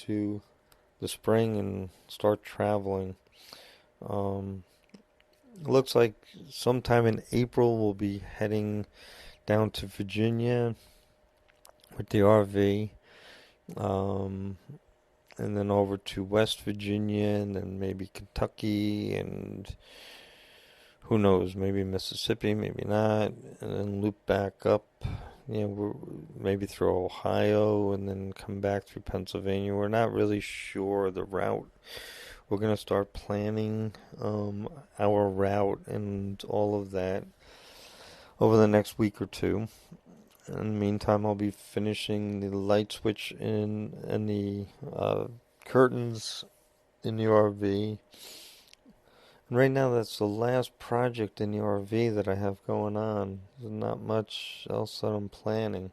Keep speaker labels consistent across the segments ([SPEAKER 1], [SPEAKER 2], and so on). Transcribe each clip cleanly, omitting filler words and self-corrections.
[SPEAKER 1] into the spring and start traveling. It looks like sometime in April we'll be heading down to Virginia with the RV, um, and then over to West Virginia, and then maybe Kentucky, and who knows, maybe Mississippi, maybe not, and then loop back up, maybe through Ohio, and then come back through Pennsylvania. We're not really sure the route. We're going to start planning our route and all of that over the next week or two. In the meantime, I'll be finishing the light switch and the curtains in the RV. And right now, that's the last project in the RV that I have going on. There's not much else that I'm planning.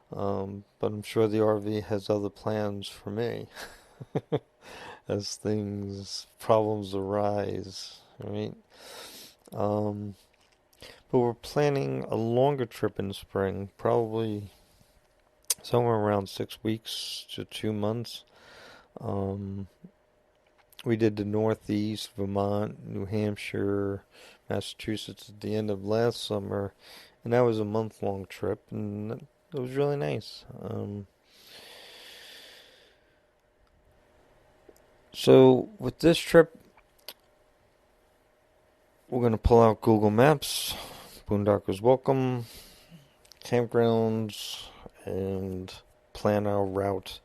[SPEAKER 1] But I'm sure the RV has other plans for me as problems arise, right? But we're planning a longer trip in spring, probably somewhere around 6 weeks to 2 months. We did the Northeast, Vermont, New Hampshire, Massachusetts at the end of last summer, and that was a month-long trip, and it was really nice. So with this trip, we're going to pull out Google Maps, Boondockers Welcome, campgrounds, and plan our route.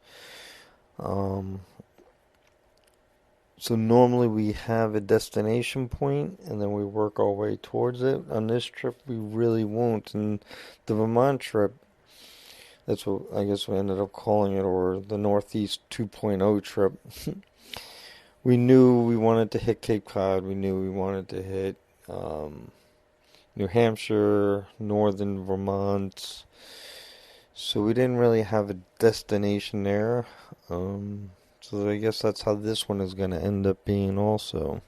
[SPEAKER 1] So normally we have a destination point and then we work our way towards it. On this trip we really won't. And the Vermont trip, that's what I guess we ended up calling it, or the Northeast 2.0 trip. We knew we wanted to hit Cape Cod. We knew we wanted to hit New Hampshire, northern Vermont. So we didn't really have a destination there. So I guess that's how this one is going to end up being also.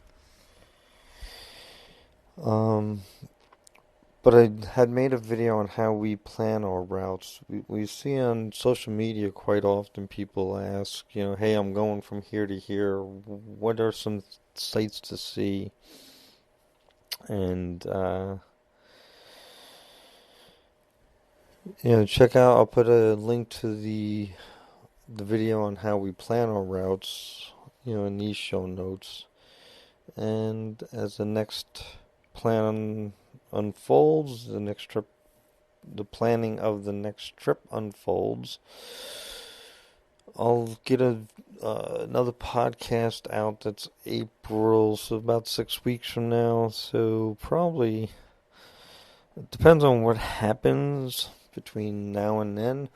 [SPEAKER 1] But I had made a video on how we plan our routes. We see on social media quite often people ask, hey, I'm going from here to here. What are some sites to see? And, check out, I'll put a link to the video on how we plan our routes, in these show notes. And as the next plan unfolds, the planning of the next trip unfolds, I'll get another podcast out. That's April, so about 6 weeks from now. So probably, it depends on what happens between now and then.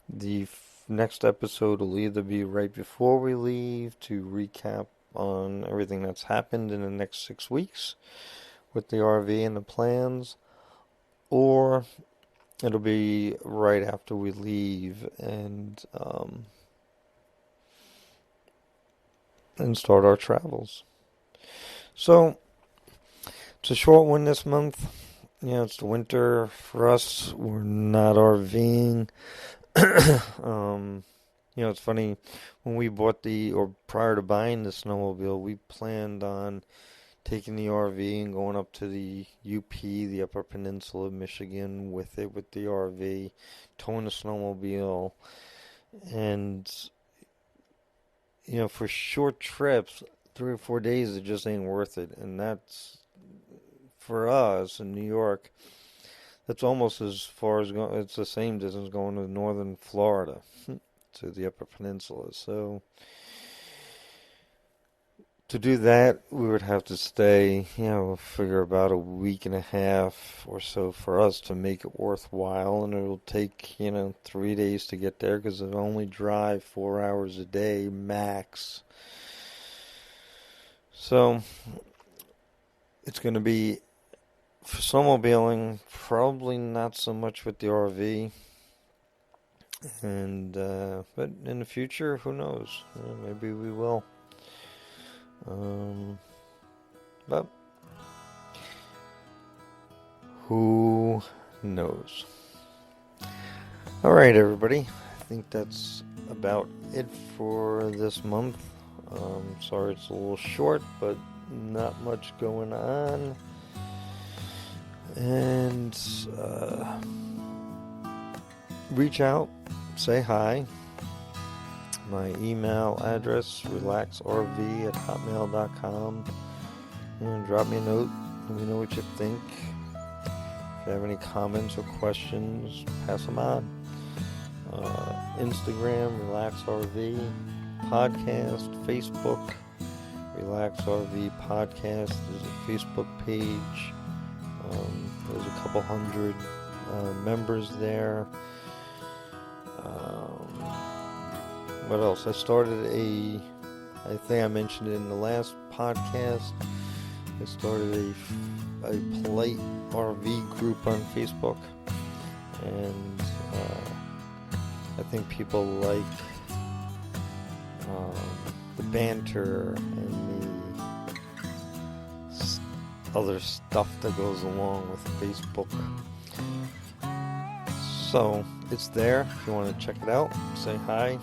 [SPEAKER 1] The next episode will either be right before we leave to recap on everything that's happened in the next 6 weeks with the RV and the plans, or it'll be right after we leave and start our travels. So it's a short one this month. It's the winter for us. We're not RVing. It's funny, when we bought prior to buying the snowmobile, we planned on taking the RV and going up to the UP, the Upper Peninsula of Michigan, with the RV, towing the snowmobile, and, for short trips, 3 or 4 days, it just ain't worth it, and that's, for us in New York, that's almost as far as it's the same distance going to northern Florida, to the Upper Peninsula. So to do that, we would have to stay, figure about a week and a half or so for us to make it worthwhile, and it'll take, 3 days to get there because it'll only drive 4 hours a day max. So it's going to be, for snowmobiling, probably not so much with the RV. And but in the future, who knows? Maybe we will. But who knows? All right, everybody. I think that's about it for this month. Sorry it's a little short, but not much going on. And reach out, say hi. My email address, relaxrv@hotmail.com. And drop me a note. Let me know what you think. If you have any comments or questions, pass them on. Instagram, RelaxRV Podcast. Facebook, RelaxRV Podcast. There's a Facebook page. There's a couple hundred members there. What else? I started I think I mentioned it in the last podcast. I started a polite RV group on Facebook, and I think people like the banter and the other stuff that goes along with Facebook. So it's there if you want to check it out. Say hi.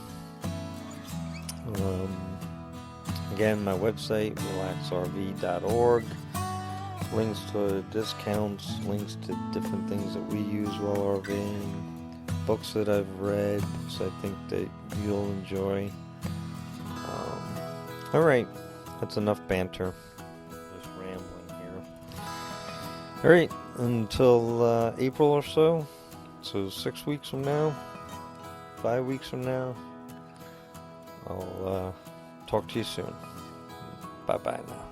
[SPEAKER 1] Again, my website, relaxrv.org. Links to discounts, links to different things that we use while RVing, books that I've read, books I think that you'll enjoy. Alright, that's enough banter. Just rambling here. Alright, until April or so 6 weeks from now, 5 weeks from now, I'll talk to you soon. Bye-bye now.